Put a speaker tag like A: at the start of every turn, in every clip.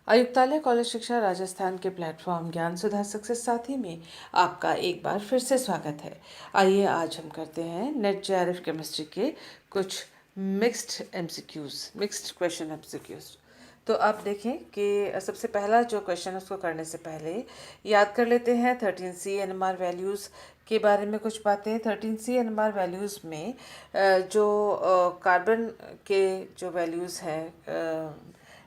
A: आयुक्तालय कॉलेज शिक्षा राजस्थान के प्लेटफॉर्म ज्ञान सुधा सक्सेस साथी में आपका एक बार फिर से स्वागत है। आइए आज हम करते हैं नेट जेआरएफ केमिस्ट्री के कुछ मिक्स्ड क्वेश्चन एमसीक्यूज। तो आप देखें कि सबसे पहला जो क्वेश्चन उसको करने से पहले याद कर लेते हैं 13C NMR वैल्यूज़ के बारे में कुछ बातें। 13C NMR वैल्यूज़ में जो कार्बन के जो वैल्यूज़ हैं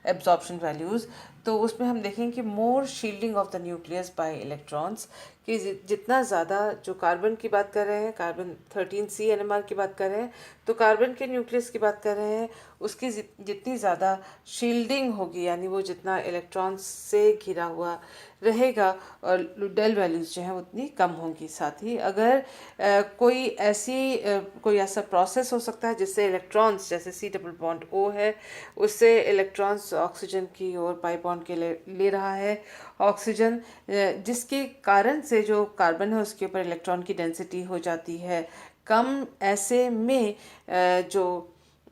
A: एब्जॉर्प्शन वैल्यूज़, तो उसमें हम देखें कि more shielding of the nucleus by electrons, कि जितना ज़्यादा जो कार्बन की बात कर रहे हैं, कार्बन 13C NMR की बात कर रहे हैं, तो कार्बन के न्यूक्लियस की बात कर रहे हैं, उसकी जितनी ज़्यादा शील्डिंग होगी, यानी वो जितना इलेक्ट्रॉन्स से घिरा हुआ रहेगा, और डेल वैल्यूज़ जो हैं उतनी कम होंगी। साथ ही अगर कोई ऐसा प्रोसेस हो सकता है जिससे इलेक्ट्रॉन्स, जैसे C डबल बॉन्ड O है, उससे इलेक्ट्रॉन्स ऑक्सीजन की ओर पाई बॉन्ड के ले रहा है ऑक्सीजन, जिसके कारण से जो कार्बन है उसके ऊपर इलेक्ट्रॉन की डेंसिटी हो जाती है कम। ऐसे में जो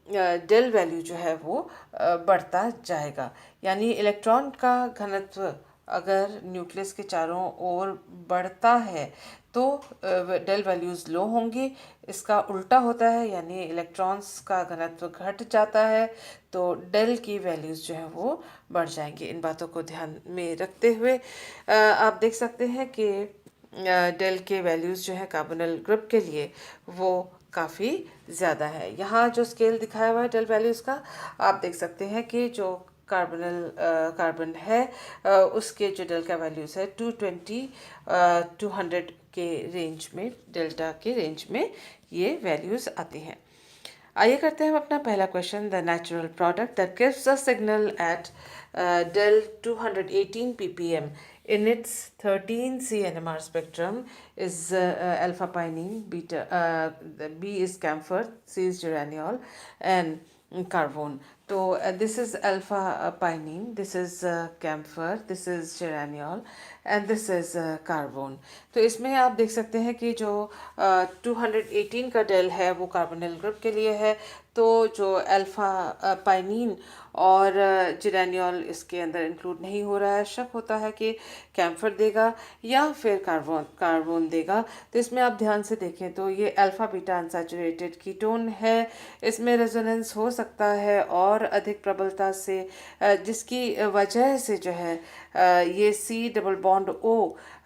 A: डेल वैल्यू जो है वो बढ़ता जाएगा, यानी इलेक्ट्रॉन का घनत्व अगर न्यूक्लियस के चारों ओर बढ़ता है तो डेल वैल्यूज़ लो होंगी। इसका उल्टा होता है, यानी इलेक्ट्रॉन्स का घनत्व घट जाता है तो डेल की वैल्यूज़ जो है वो बढ़ जाएंगी। इन बातों को ध्यान में रखते हुए आप देख सकते हैं कि डेल के वैल्यूज़ जो है कार्बोनिल ग्रुप के लिए वो काफ़ी ज़्यादा है। यहाँ जो स्केल दिखाया हुआ है डेल वैल्यूज़ का, आप देख सकते हैं कि जो कार्बन है उसके जो डेल का वैल्यूज़ है 220 200 के रेंज में, डेल्टा के रेंज में ये वैल्यूज़ आती हैं। आइए करते हैं हम अपना पहला question. The natural product that gives a signal at delta 218 ppm in its 13C NMR spectrum is alpha pinene, beta, the B is camphor, C is geraniol, and carvone. तो this is alpha pinene, this is camphor, this is geraniol, and this is carvone. तो इसमें आप देख सकते हैं कि जो 218 का डेल है वो कार्बोनिल ग्रुप के लिए है, तो जो अल्फा पाइनीन और जिरेनियल इसके अंदर इंक्लूड नहीं हो रहा है। शक होता है कि कैम्फर देगा या फिर कार्बोन देगा। तो इसमें आप ध्यान से देखें तो ये अल्फा बीटा अनसैचुरेटेड कीटोन है, इसमें रेजोनेंस हो सकता है और अधिक प्रबलता से, जिसकी वजह से जो है ये C डबल बॉन्ड O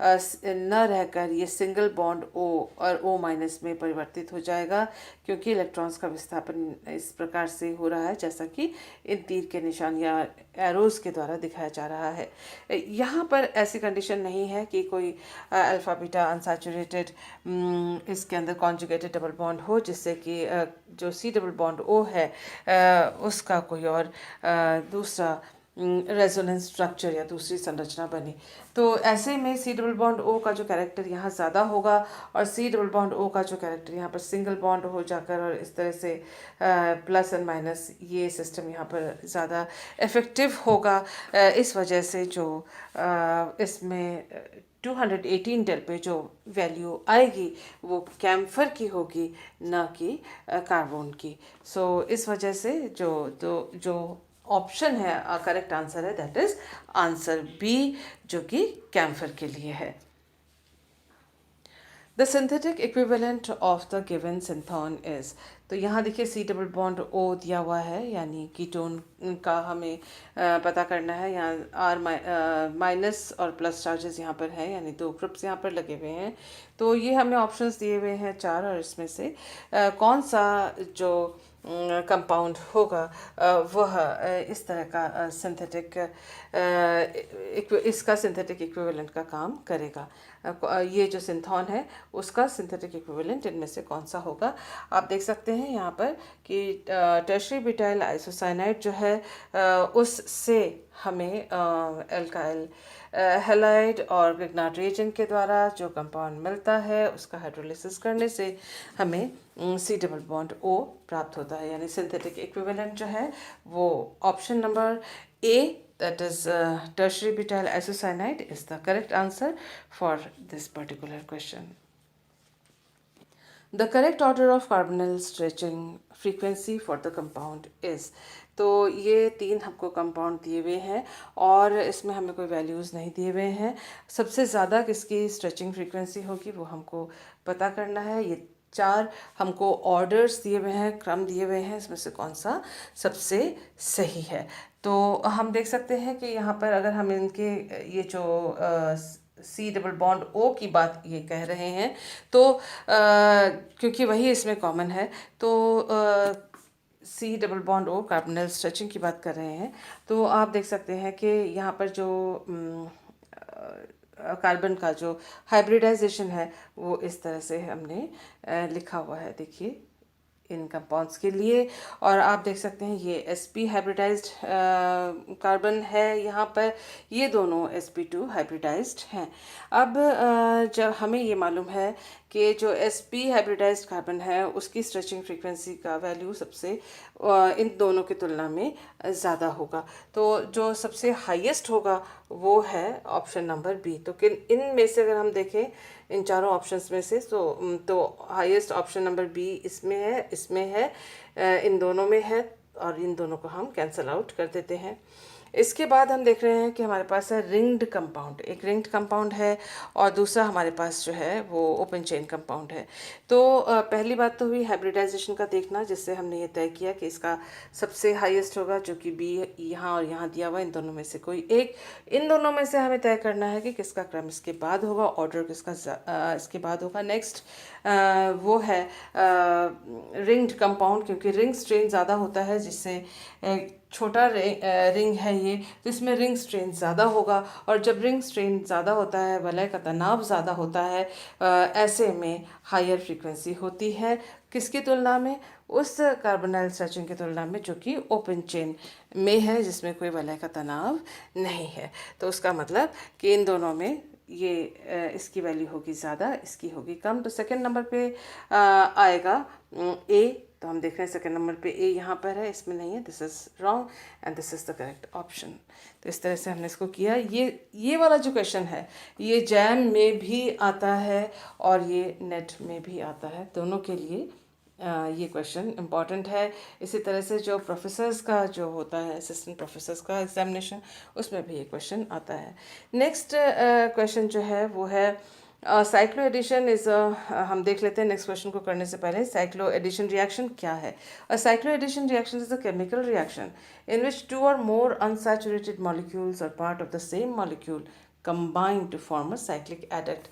A: न रहकर ये सिंगल बॉन्ड O और O- में परिवर्तित हो जाएगा, क्योंकि इलेक्ट्रॉन्स का विस्थापन इस प्रकार से हो रहा है जैसा कि इन तीर के निशान या एरोज के द्वारा दिखाया जा रहा है। यहाँ पर ऐसी कंडीशन नहीं है कि कोई अल्फा बीटा अनसैचुरेटेड इसके अंदर कॉन्जुगेटेड डबल बॉन्ड हो, जिससे कि जो C डबल बॉन्ड O है उसका कोई और दूसरा रेजोनेंस स्ट्रक्चर या दूसरी संरचना बनी। तो ऐसे में C डबल बॉन्ड O का जो कैरेक्टर यहाँ ज़्यादा होगा और C डबल बॉन्ड O का जो कैरेक्टर यहाँ पर सिंगल बॉन्ड हो जाकर, और इस तरह से प्लस एंड माइनस ये सिस्टम यहाँ पर ज़्यादा इफ़ेक्टिव होगा। इस वजह से जो इसमें 218 डेल पे जो वैल्यू आएगी वो कैम्फर की होगी, ना कि कार्बन की। सो इस वजह से जो ऑप्शन है करेक्ट आंसर है, दैट इज आंसर बी, जो कि कैम्फर के लिए है। The synthetic equivalent of the given synthon is, तो यहाँ देखिए C डबल बॉन्ड O दिया हुआ है, यानी कीटोन का हमें पता करना है। यहाँ R माइनस और प्लस चार्जेस यहाँ पर है, यानी दो ग्रुप्स यहाँ पर लगे हुए हैं। तो ये हमें ऑप्शंस दिए हुए हैं चार, और इसमें से कौन सा जो कंपाउंड होगा वह इस तरह का सिंथेटिक इसका सिंथेटिक इक्विवेलेंट का काम करेगा। ये जो सिंथॉन है उसका सिंथेटिक इक्विवेलेंट इनमें से कौन सा होगा। आप देख सकते हैं यहाँ पर कि टर्शरी ब्यूटाइल आइसोसाइनाइड जो है उससे हमें एल्काइल हेलाइड और ग्रिग्नार्ड रिएजेंट के द्वारा जो कंपाउंड मिलता है उसका हाइड्रोलिसिस करने से हमें C डबल बॉन्ड O प्राप्त होता है, यानी सिंथेटिक इक्विवेलेंट जो है वो option number A, that is tertiary butyl isocyanide, is the correct answer for this particular question. The correct order of carbonyl stretching frequency for the compound is. तो ये 3 हमको कंपाउंड दिए हुए हैं और इसमें हमें कोई वैल्यूज़ नहीं दिए हुए हैं। सबसे ज़्यादा किसकी स्ट्रेचिंग फ्रीक्वेंसी होगी वो हमको पता करना है। ये 4 हमको ऑर्डर्स दिए हुए हैं, क्रम दिए हुए हैं, इसमें से कौन सा सबसे सही है। तो हम देख सकते हैं कि यहाँ पर अगर हम इनके ये जो सी डबल बॉन्ड ओ की बात ये कह रहे हैं तो क्योंकि वही इसमें कॉमन है, तो C double bond O carbonyl stretching की बात कर रहे हैं। तो आप देख सकते हैं कि यहाँ पर जो कार्बन का जो हाइब्रिडाइजेशन है वो इस तरह से हमने लिखा हुआ है, देखिए इन कंपाउंड्स के लिए। और आप देख सकते हैं ये sp हाइब्रिडाइज्ड कार्बन है यहाँ पर, ये दोनों sp2 हाइब्रिडाइज्ड हैं। अब जब हमें ये मालूम है कि जो sp हाइब्रिडाइज्ड कार्बन है उसकी स्ट्रेचिंग फ्रीक्वेंसी का वैल्यू सबसे इन दोनों की तुलना में ज़्यादा होगा, तो जो सबसे हाईएस्ट होगा वो है ऑप्शन नंबर बी। तो इन में से अगर हम देखें इन चारों ऑप्शंस में से तो हाईएस्ट ऑप्शन नंबर बी इसमें है, इन दोनों में है और इन दोनों को हम कैंसिल आउट कर देते हैं। इसके बाद हम देख रहे हैं कि हमारे पास है रिंग्ड कंपाउंड, एक रिंग्ड कंपाउंड है और दूसरा हमारे पास जो है वो ओपन चेन कंपाउंड है। तो पहली बात तो हुई हाइब्रिडाइजेशन का देखना, जिससे हमने ये तय किया कि इसका सबसे हाईएस्ट होगा जो कि बी यहाँ और यहाँ दिया हुआ, इन दोनों में से कोई एक। इन दोनों में से हमें तय करना है कि किसका क्रम इसके बाद होगा, ऑर्डर किसका इसके बाद होगा। नेक्स्ट वो है रिंग्ड कंपाउंड, क्योंकि रिंग स्ट्रेन ज़्यादा होता है, जिससे छोटा रिंग है ये, तो इसमें रिंग स्ट्रेन ज़्यादा होगा। और जब रिंग स्ट्रेन ज़्यादा होता है, वलय का तनाव ज़्यादा होता है, ऐसे में हायर फ्रीक्वेंसी होती है किसकी तुलना में, उस कार्बोनिल स्ट्रेचिंग की तुलना में जो कि ओपन चेन में है, जिसमें कोई वलय का तनाव नहीं है। तो उसका मतलब कि इन दोनों में ये इसकी वैल्यू होगी ज़्यादा, इसकी होगी कम। तो सेकंड नंबर पे आएगा ए। तो हम देख रहे हैं सेकंड नंबर पे ए यहाँ पर है, इसमें नहीं है, this is wrong and this is the correct option. तो इस तरह से हमने इसको किया। ये वाला जो क्वेश्चन है ये जैम में भी आता है और ये नेट में भी आता है, दोनों के लिए ये क्वेश्चन इम्पॉर्टेंट है। इसी तरह से जो प्रोफेसर्स का जो होता है, असिस्टेंट प्रोफेसर्स का एग्जामिनेशन, उसमें भी ये क्वेश्चन आता है। नेक्स्ट क्वेश्चन जो है वो है साइक्लो एडिशन इज़ हम देख लेते हैं नेक्स्ट क्वेश्चन को करने से पहले। साइक्लो एडिशन रिएक्शन क्या है? Cyclo addition reaction is a chemical reaction in which 2 or more unsaturated molecules are part of the same molecule combined to form a cyclic adduct।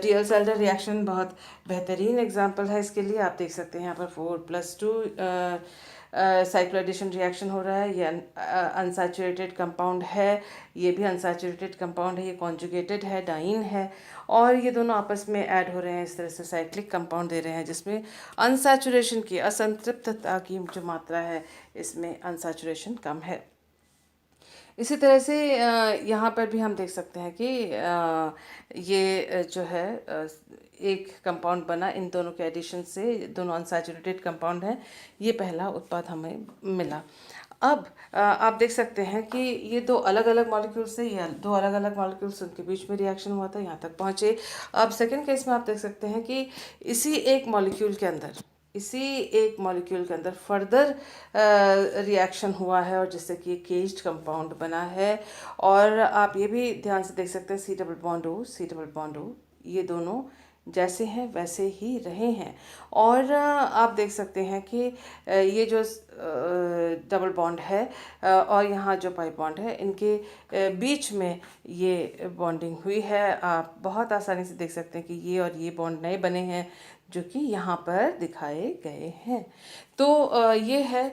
A: Diels Alder reaction बहुत बेहतरीन example है इसके लिए। आप देख सकते हैं यहाँ पर 4+2 साइक्लो एडिशन रिएक्शन हो रहा है। ये अनसैचुरेटेड कंपाउंड है, ये भी अनसैचुरेटेड कंपाउंड है, ये कॉन्जुगेटेड है, डाइन है, और ये दोनों आपस में ऐड हो रहे हैं, इस तरह से साइक्लिक कंपाउंड दे रहे हैं जिसमें अनसैचुरेशन की, असंतृप्तता की जो मात्रा है इसमें अनसैचुरेशन कम है। इसी तरह से यहाँ पर भी हम देख सकते हैं कि ये जो है एक कंपाउंड बना इन दोनों के एडिशन से, दोनों अनसैचुरेटेड कंपाउंड हैं, ये पहला उत्पाद हमें मिला। अब आप देख सकते हैं कि ये दो अलग अलग मॉलिक्यूल्स से, या दो अलग अलग मॉलिक्यूल्स उनके बीच में रिएक्शन हुआ था, यहाँ तक पहुँचे। अब सेकेंड केस में आप देख सकते हैं कि इसी एक मॉलिक्यूल के अंदर फर्दर रिएक्शन हुआ है, और जिससे कि केज्ड कंपाउंड बना है। और आप ये भी ध्यान से देख सकते हैं सी डबल बॉन्ड ओ, ये दोनों जैसे हैं वैसे ही रहे हैं। और आप देख सकते हैं कि ये जो डबल बॉन्ड है और यहाँ जो पाई बॉन्ड है, इनके बीच में ये बॉन्डिंग हुई है। आप बहुत आसानी से देख सकते हैं कि ये और ये बॉन्ड नए बने हैं जो कि यहाँ पर दिखाए गए हैं। तो ये है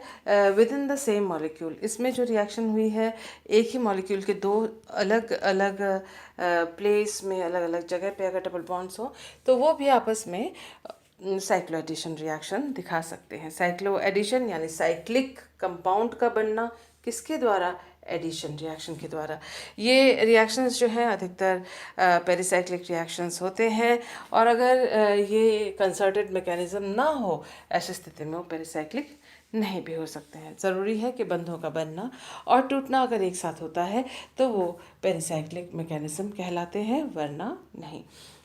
A: with in the same molecule, इसमें जो रिएक्शन हुई है एक ही मॉलिक्यूल के दो अलग अलग प्लेस में, अलग अलग जगह पे अगर डबल बॉन्ड्स हो तो वो भी आपस में साइक्लो एडिशन रिएक्शन दिखा सकते हैं। साइक्लो एडिशन यानी साइक्लिक कंपाउंड का बनना किसके द्वारा? एडिशन रिएक्शन के द्वारा। ये रिएक्शंस जो हैं अधिकतर पेरिसाइक्लिक रिएक्शंस होते हैं, और अगर ये कंसर्टेड मैकेनिज्म ना हो ऐसी स्थिति में वो पेरिसाइक्लिक नहीं भी हो सकते हैं। ज़रूरी है कि बंधों का बनना और टूटना अगर एक साथ होता है तो वो पेरिसाइक्लिक मैकेनिज्म कहलाते हैं, वरना नहीं।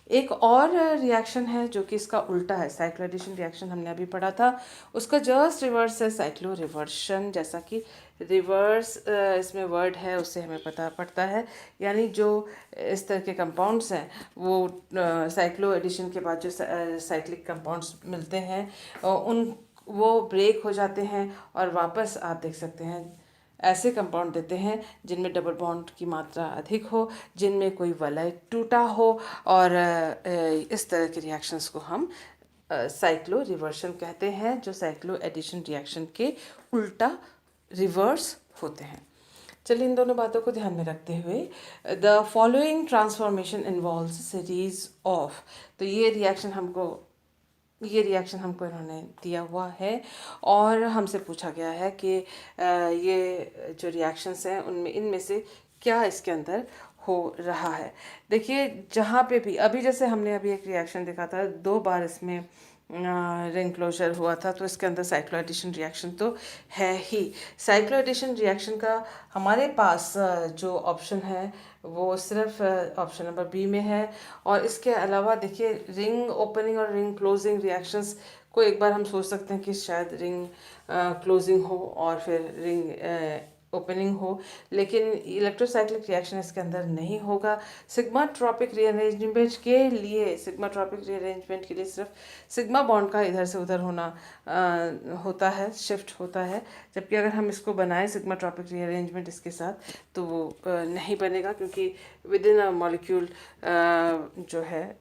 A: एक और रिएक्शन है जो कि इसका उल्टा है, साइक्लो एडिशन रिएक्शन हमने अभी पढ़ा था, उसका जस्ट रिवर्स है साइक्लो रिवर्शन। जैसा कि रिवर्स इसमें वर्ड है उससे हमें पता पड़ता है, यानी जो इस तरह के कंपाउंड्स हैं वो साइक्लो एडिशन के बाद जो साइक्लिक कंपाउंड्स मिलते हैं उन वो ब्रेक हो जाते हैं और वापस आप देख सकते हैं ऐसे कंपाउंड देते हैं जिनमें डबल बॉन्ड की मात्रा अधिक हो, जिनमें कोई वलय टूटा हो, और इस तरह के रिएक्शंस को हम साइक्लो रिवर्शन कहते हैं, जो साइक्लो एडिशन रिएक्शन के उल्टा रिवर्स होते हैं। चलिए इन दोनों बातों को ध्यान में रखते हुए, the following transformation involves series of, तो ये रिएक्शन हमको इन्होंने दिया हुआ है और हमसे पूछा गया है कि ये जो रिएक्शंस हैं उनमें इनमें से क्या इसके अंदर हो रहा है। देखिए जहाँ पे भी अभी जैसे हमने अभी एक रिएक्शन देखा था, 2 बार इसमें रिंग क्लोजर हुआ था, तो इसके अंदर साइक्लो एडिशन रिएक्शन तो है ही। साइक्लो एडिशन रिएक्शन का हमारे पास जो ऑप्शन है वो सिर्फ ऑप्शन नंबर बी में है। और इसके अलावा देखिए रिंग ओपनिंग और रिंग क्लोजिंग रिएक्शंस को एक बार हम सोच सकते हैं कि शायद रिंग क्लोजिंग हो और फिर रिंग ओपनिंग हो, लेकिन इलेक्ट्रोसाइक्लिक रिएक्शन इसके अंदर नहीं होगा। सिग्मा ट्रॉपिक रीअरेंजमेंट के लिए सिर्फ सिग्मा बॉन्ड का इधर से उधर होना होता है, शिफ्ट होता है, जबकि अगर हम इसको बनाएं सिग्मा ट्रॉपिक रीअरेंजमेंट इसके साथ तो वो नहीं बनेगा, क्योंकि विद इन अ मॉलिक्यूल जो है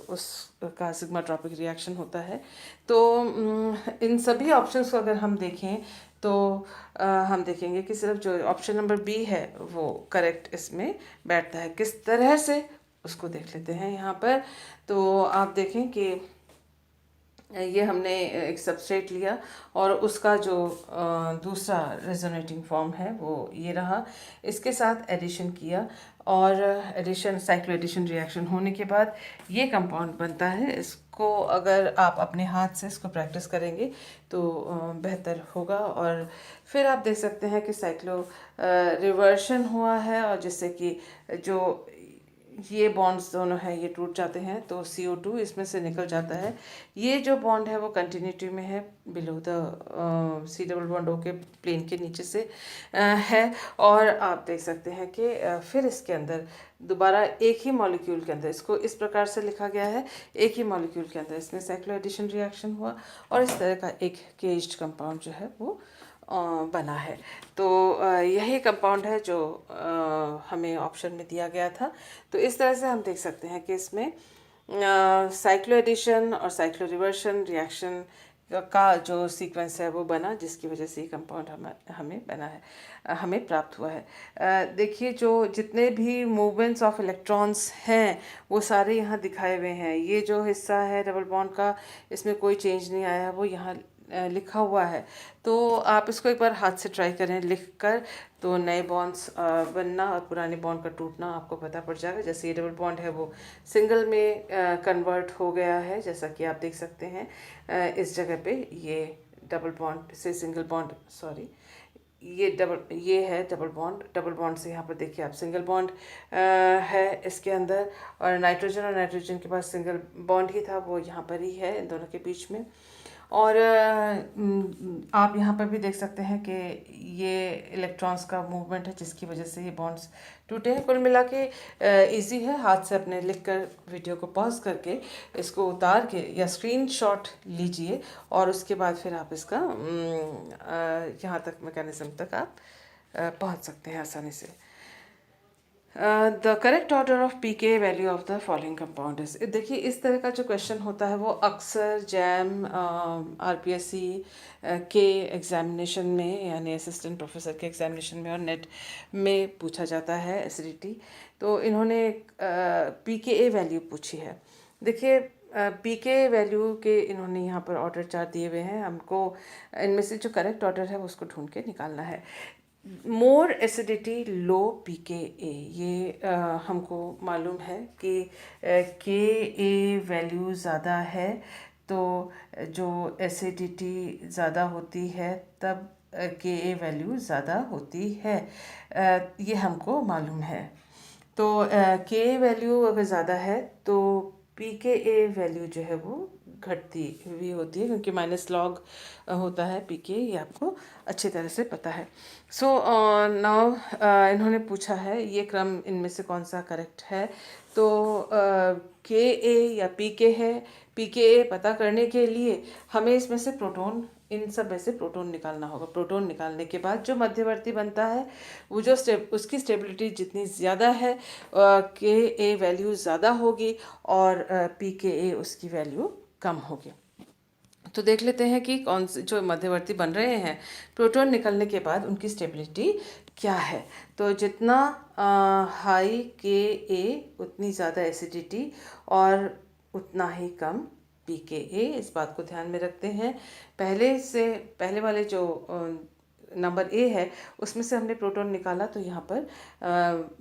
A: उसका सिग्मा ट्रॉपिक रिएक्शन होता है। तो इन सभी ऑप्शंस को अगर हम देखें तो हम देखेंगे कि सिर्फ जो ऑप्शन नंबर बी है वो करेक्ट इसमें बैठता है। किस तरह से उसको देख लेते हैं यहाँ पर। तो आप देखें कि ये हमने एक सबस्ट्रेट लिया और उसका जो दूसरा रेजोनेटिंग फॉर्म है वो ये रहा, इसके साथ एडिशन किया और एडिशन साइक्लो एडिशन रिएक्शन होने के बाद ये कंपाउंड बनता है। इसको अगर आप अपने हाथ से इसको प्रैक्टिस करेंगे तो बेहतर होगा। और फिर आप देख सकते हैं कि साइक्लो रिवर्शन हुआ है और जिससे कि जो ये बॉन्ड्स दोनों हैं ये टूट जाते हैं, तो CO2 इसमें से निकल जाता है। ये जो बॉन्ड है वो कंटिन्यूटी में है, below the C double bond के प्लेन के नीचे से है। और आप देख सकते हैं कि फिर इसके अंदर दोबारा एक ही मॉलिक्यूल के अंदर इसको इस प्रकार से लिखा गया है, एक ही मॉलिक्यूल के अंदर इसमें साइक्लो एडिशन रिएक्शन हुआ और इस तरह का एक केज्ड कंपाउंड जो है वो बना है। तो यही कंपाउंड है जो हमें ऑप्शन में दिया गया था। तो इस तरह से हम देख सकते हैं कि इसमें साइक्लो एडिशन और साइक्लो रिवर्शन रिएक्शन का जो सीक्वेंस है वो बना, जिसकी वजह से ये कंपाउंड हमें बना है, हमें प्राप्त हुआ है। देखिए जो जितने भी मूवमेंट्स ऑफ इलेक्ट्रॉन्स हैं वो सारे यहाँ दिखाए हुए हैं। ये जो हिस्सा है डबल बॉन्ड का, इसमें कोई चेंज नहीं आया, वो यहाँ लिखा हुआ है। तो आप इसको एक बार हाथ से ट्राई करें लिख कर, तो नए बॉन्ड्स बनना और पुराने बॉन्ड का टूटना आपको पता पड़ जाएगा। जैसे ये डबल बॉन्ड है वो सिंगल में कन्वर्ट हो गया है, जैसा कि आप देख सकते हैं इस जगह पे ये डबल बॉन्ड से सिंगल बॉन्ड, सॉरी ये है डबल बॉन्ड से यहाँ पर देखिए आप सिंगल बॉन्ड है इसके अंदर, और नाइट्रोजन के पास सिंगल बॉन्ड ही था, वो यहाँ पर ही है इन दोनों के बीच में। और आप यहाँ पर भी देख सकते हैं कि ये इलेक्ट्रॉन्स का मूवमेंट है जिसकी वजह से ये बॉन्ड्स टूटे हैं। कुल मिला के ईजी है, हाथ से अपने लिख कर वीडियो को पॉज करके इसको उतार के या स्क्रीनशॉट लीजिए और उसके बाद फिर आप इसका यहाँ तक मैकेनिज्म तक आप पहुँच सकते हैं आसानी से। The correct order of pK value of the following compound is, देखिए इस तरह का जो क्वेश्चन होता है वो अक्सर जैम RPSC के एग्जामिनेशन में, यानी असिस्टेंट प्रोफेसर के एग्जामिनेशन में और नेट में पूछा जाता है एसिडिटी। तो इन्होंने PKA वैल्यू पूछी है। देखिए PK वैल्यू के इन्होंने यहाँ पर ऑर्डर चार्ट दिए हुए हैं, हमको इनमें से जो करेक्ट ऑर्डर है वो उसको ढूंढ के निकालना है। मोर एसिडिटी लो PKA, ये हमको मालूम है कि KA वैल्यू ज़्यादा है, तो जो एसिडिटी ज़्यादा होती है तब KA वैल्यू ज़्यादा होती है, ये हमको मालूम है। तो KA वैल्यू अगर ज़्यादा है तो पी के ए वैल्यू जो है वो घटती हुई होती है, क्योंकि माइनस लॉग होता है पी के, ये आपको अच्छी तरह से पता है। सो नाउ इन्होंने पूछा है ये क्रम इनमें से कौन सा करेक्ट है। तो के ए या पी के है। पी के ए पता करने के लिए हमें इसमें से प्रोटॉन, इन सब में से प्रोटॉन निकालना होगा। प्रोटॉन निकालने के बाद जो मध्यवर्ती बनता है वो जो उसकी स्टेबिलिटी जितनी ज़्यादा है के ए वैल्यू ज़्यादा होगी और पी के ए उसकी वैल्यू कम होगी। तो देख लेते हैं कि कौन से जो मध्यवर्ती बन रहे हैं प्रोटॉन निकलने के बाद उनकी स्टेबिलिटी क्या है। तो जितना हाई के ए उतनी ज़्यादा एसिडिटी और उतना ही कम पी के ए, इस बात को ध्यान में रखते हैं। पहले वाले जो नंबर ए है उसमें से हमने प्रोटॉन निकाला तो यहाँ पर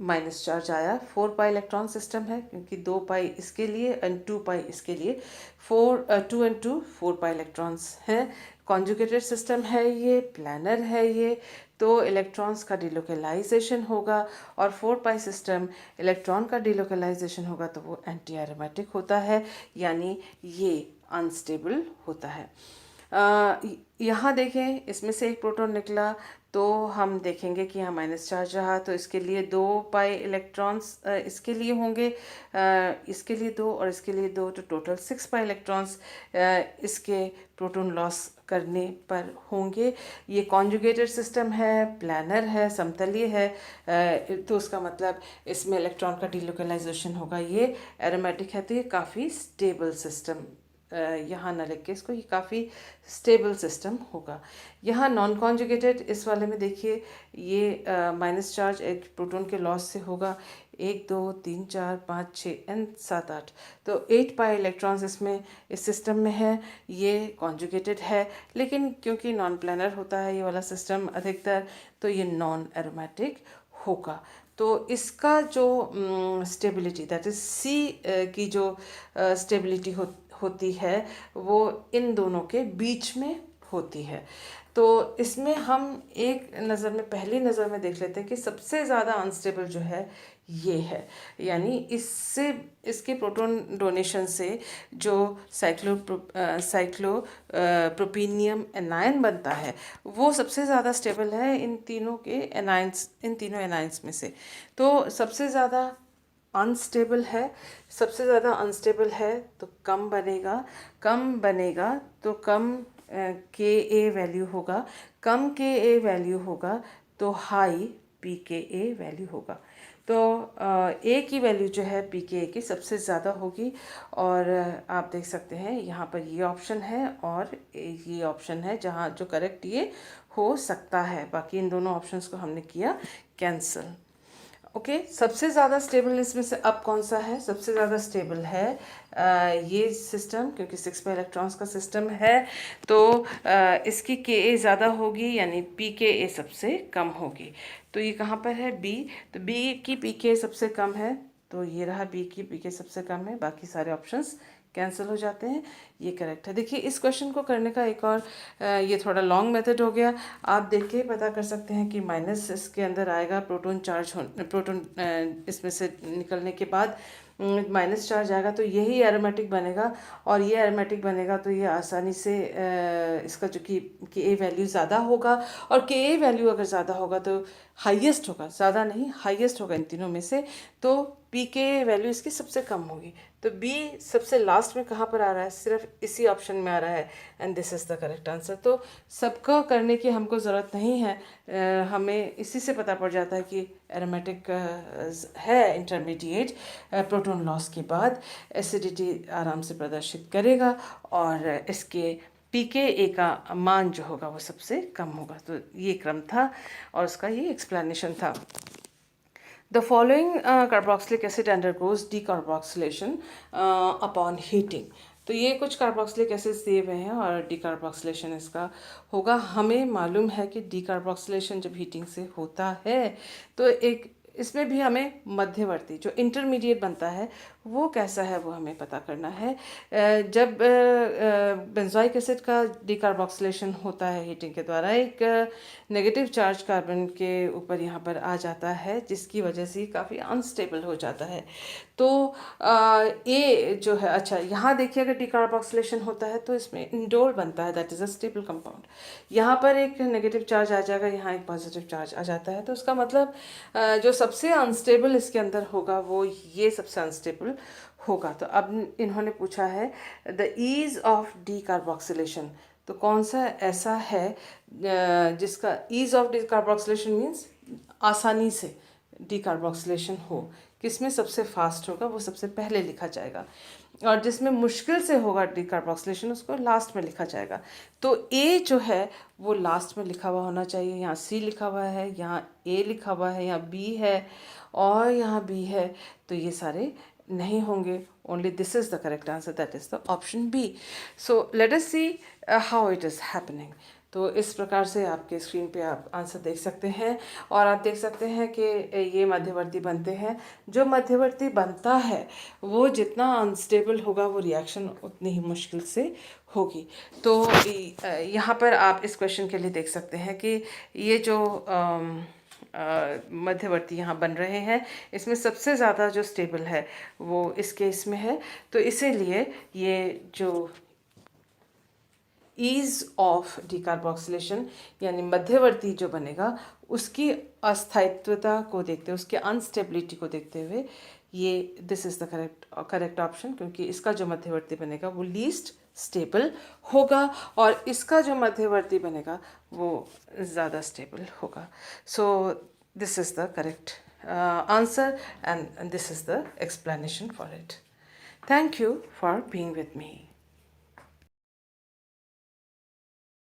A: माइनस चार्ज आया। 4 पाई इलेक्ट्रॉन सिस्टम है, क्योंकि 2 पाई इसके लिए एंड 2 पाई इसके लिए, 2 एंड 2 4 पाई इलेक्ट्रॉन्स हैं। कॉन्जुगेटेड सिस्टम है ये, प्लानर है ये, तो इलेक्ट्रॉन्स का डिलोकलाइजेशन होगा। और 4 पाई सिस्टम इलेक्ट्रॉन का डिलोकलाइजेशन होगा तो वो एंटी एरोमेटिक होता है, यानी ये अनस्टेबल होता है। यहाँ देखें इसमें से एक प्रोटॉन निकला तो हम देखेंगे कि यहाँ माइनस चार्ज रहा, तो इसके लिए 2 पाई इलेक्ट्रॉन्स इसके लिए होंगे, इसके लिए 2 और इसके लिए 2, तो टोटल 6 पाई इलेक्ट्रॉन्स इसके प्रोटॉन लॉस करने पर होंगे। ये कॉन्जुगेटेड सिस्टम है, प्लानर है, समतलीय है, तो उसका मतलब इसमें इलेक्ट्रॉन का डिलोकलाइजेशन होगा। ये एरोमेटिक है तो ये काफ़ी स्टेबल सिस्टम, यहाँ न लिख के इसको, ये काफ़ी स्टेबल सिस्टम होगा। यहाँ नॉन कॉन्जुगेटेड इस वाले में देखिए ये माइनस चार्ज एक प्रोटॉन के लॉस से होगा। 1 2 3 4 5 6 एंड 7 8, तो 8 पाई इलेक्ट्रॉन्स इसमें इस सिस्टम में है। ये कॉन्जुगेटेड है, लेकिन क्योंकि नॉन प्लानर होता है ये वाला सिस्टम अधिकतर, तो ये नॉन एरोमेटिक होगा। तो इसका जो स्टेबिलिटी दैट इज सी की जो स्टेबिलिटी होती है वो इन दोनों के बीच में होती है। तो इसमें हम एक नज़र में, पहली नज़र में देख लेते हैं कि सबसे ज़्यादा अनस्टेबल जो है ये है, यानी इससे इसके प्रोटॉन डोनेशन से जो साइक्लोप्रोपीनियम एनायन बनता है वो सबसे ज़्यादा स्टेबल है इन तीनों के एनायंस, इन तीनों एनायंस में से। तो सबसे ज़्यादा अनस्टेबल है, सबसे ज़्यादा अनस्टेबल है तो कम बनेगा तो कम के ए वैल्यू होगा, कम के ए वैल्यू होगा तो हाई पी के ए वैल्यू होगा। तो ए की वैल्यू जो है पी के ए की सबसे ज़्यादा होगी। और आप देख सकते हैं यहाँ पर ये ऑप्शन है और ये ऑप्शन है जहाँ जो करेक्ट ये हो सकता है। बाकी इन दोनों ऑप्शंस को हमने किया कैंसिल। ओके, सबसे ज़्यादा स्टेबल इसमें से अब कौन सा है? सबसे ज़्यादा स्टेबल है ये सिस्टम, क्योंकि 6 पाई इलेक्ट्रॉन्स का सिस्टम है तो इसकी के ए ज़्यादा होगी, यानी पी के ए सबसे कम होगी। तो ये कहाँ पर है? बी। तो बी की पी के सबसे कम है, तो ये रहा बी की पी के सबसे कम है। बाकी सारे ऑप्शंस कैंसिल हो जाते हैं, ये करेक्ट है। देखिए इस क्वेश्चन को करने का एक और ये थोड़ा लॉन्ग मेथड हो गया। आप देख के पता कर सकते हैं कि माइनस इसके अंदर आएगा, प्रोटॉन इसमें से निकलने के बाद माइनस चार्ज आएगा तो यही एरोमेटिक बनेगा, और ये एरोमेटिक बनेगा तो ये आसानी से इसका जो कि ए वैल्यू ज़्यादा होगा, और के ए वैल्यू अगर ज़्यादा होगा तो हाईएस्ट होगा, ज़्यादा नहीं हाईएस्ट होगा इन तीनों में से, तो पी के वैल्यू इसकी सबसे कम होगी। तो बी सबसे लास्ट में कहाँ पर आ रहा है? सिर्फ इसी ऑप्शन में आ रहा है, and this is the correct answer. तो सबका करने की हमको ज़रूरत नहीं है, हमें इसी से पता पड़ जाता है कि एरोमेटिक है इंटरमीडिएट, प्रोटॉन लॉस के बाद एसिडिटी आराम से प्रदर्शित करेगा और इसके पी के ए का मान जो होगा वो सबसे कम होगा। तो ये क्रम था और उसका ये एक्सप्लेनेशन था। The following carboxylic acid undergoes decarboxylation upon heating. तो ये कुछ कार्बोक्सिलिक एसिड्स दिए हुए हैं और डीकार्बोक्सिलेशन इसका होगा। हमें मालूम है कि डीकार्बोक्सिलेशन जब हीटिंग से होता है तो एक इसमें भी हमें मध्यवर्ती जो इंटरमीडिएट बनता है वो कैसा है वो हमें पता करना है। जब बेंजोइक एसिड का डिकार्बोक्सिलेशन होता है हीटिंग के द्वारा, एक नेगेटिव चार्ज कार्बन के ऊपर यहाँ पर आ जाता है, जिसकी वजह से काफ़ी अनस्टेबल हो जाता है। तो ए जो है, अच्छा यहाँ देखिए अगर डिकार्बोक्सिलेशन होता है तो इसमें इंडोल बनता है, that is a stable compound. यहाँ पर एक नेगेटिव चार्ज आ जाएगा, यहाँ एक पॉजिटिव चार्ज आ जाता है, तो उसका मतलब जो सबसे अनस्टेबल इसके अंदर होगा वो ये सबसे अनस्टेबल होगा। तो अब इन्होंने पूछा है द ईज ऑफ डिकार्बोक्सिलेशन, तो कौन सा ऐसा है जिसका ईज ऑफ डिकार्बोक्सिलेशन मीन्स आसानी से डिकार्बोक्सिलेशन हो, किसमें सबसे फास्ट होगा वो सबसे पहले लिखा जाएगा, और जिसमें मुश्किल से होगा डिकार्बोक्सिलेशन उसको लास्ट में लिखा जाएगा। तो ए जो है वो लास्ट में लिखा हुआ होना चाहिए। यहाँ सी लिखा हुआ है, यहाँ ए लिखा हुआ है, यहाँ बी है और यहाँ बी है, तो ये सारे नहीं होंगे। Only this is the correct answer, that is the option B. So let us see how it is happening. तो इस प्रकार से आपके स्क्रीन पे आप आंसर देख सकते हैं, और आप देख सकते हैं कि ये मध्यवर्ती बनते हैं। जो मध्यवर्ती बनता है वो जितना अनस्टेबल होगा वो रिएक्शन उतनी ही मुश्किल से होगी। तो यहाँ पर आप इस क्वेश्चन के लिए देख सकते हैं कि ये जो मध्यवर्ती यहाँ बन रहे हैं, इसमें सबसे ज़्यादा जो स्टेबल है वो इस केस में है। तो इसीलिए ये जो ईज ऑफ डिकार्बोक्सिलेशन यानी मध्यवर्ती जो बनेगा उसकी अस्थायित्वता को देखते हुए, उसके अनस्टेबिलिटी को देखते हुए, ये this is the correct option, क्योंकि इसका जो मध्यवर्ती बनेगा वो लीस्ट स्टेबल होगा और इसका जो मध्यवर्ती बनेगा वो ज़्यादा स्टेबल होगा। So this is the correct answer and this is the explanation for it. Thank you for being with me.